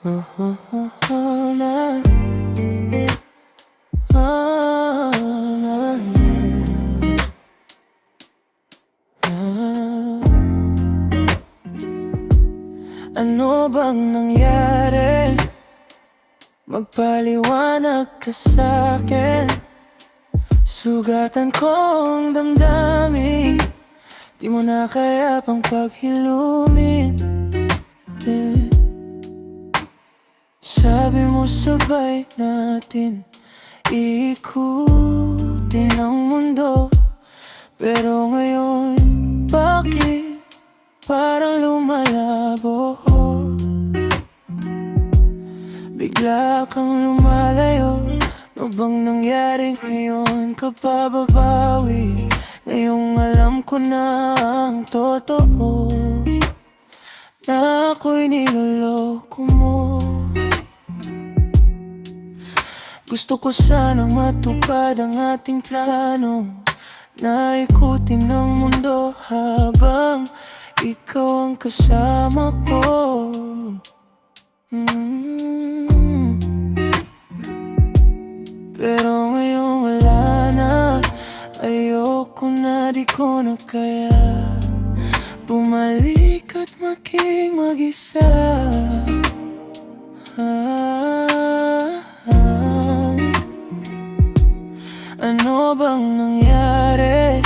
Oh, oh, oh, oh, na. Ah, ah, ah. Ano bang nangyari? Magpaliwanag ka sa'kin. Sugatan kong damdamin, di mo na kaya pang paghilumin. Sabi mo sabay natin iikutin ang mundo, pero ngayon bakit parang lumalabo? Bigla kang lumalayo. Ano bang nangyari ngayon? Kapababawi ngayong alam ko na ang totoo, na ako'y niloloko mo. Gusto ko sanang matupad ang ating plano, na ikutin ang mundo habang ikaw ang kasama ko. Pero ngayon wala na. Ayoko na, di ko na kaya bumalik at maging mag-isa. Ano bang nangyari?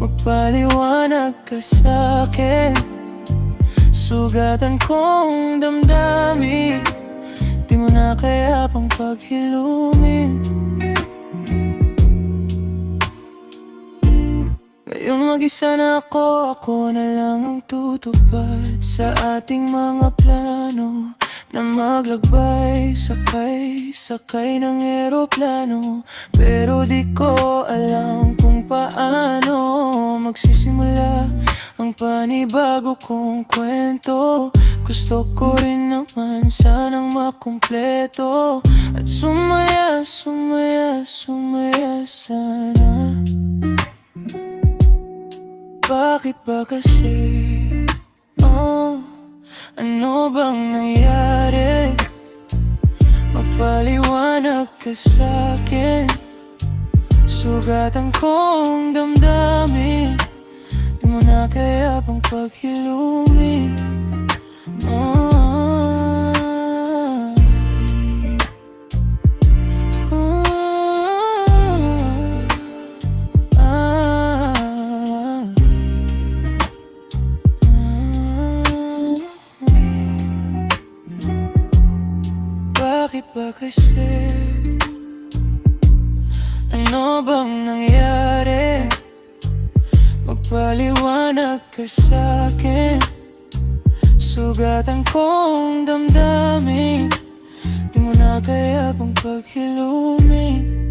Magpaliwanag ka sa'kin. Sugatan kong damdamin, di mo na kaya pang paghilumin. Ngayon mag-isa na ako na lang ang tutupad sa ating mga plano, na maglagbay, sakay ng eroplano. Pero di ko alam kung paano magsisimula ang panibago kong kwento. Gusto ko rin naman sanang makumpleto at sumaya sana. Bakit ba kasi? Oh, ano bang nangyari? Magpaliwanag ka sa'kin. Sugatan kong damdamin, di mo na kaya pang paghilumin. Bakit ba kasi? Ano bang nangyari? Magpaliwanag ka sa'kin. Sugatan kong damdamin, di mo na kaya pang paghilumin.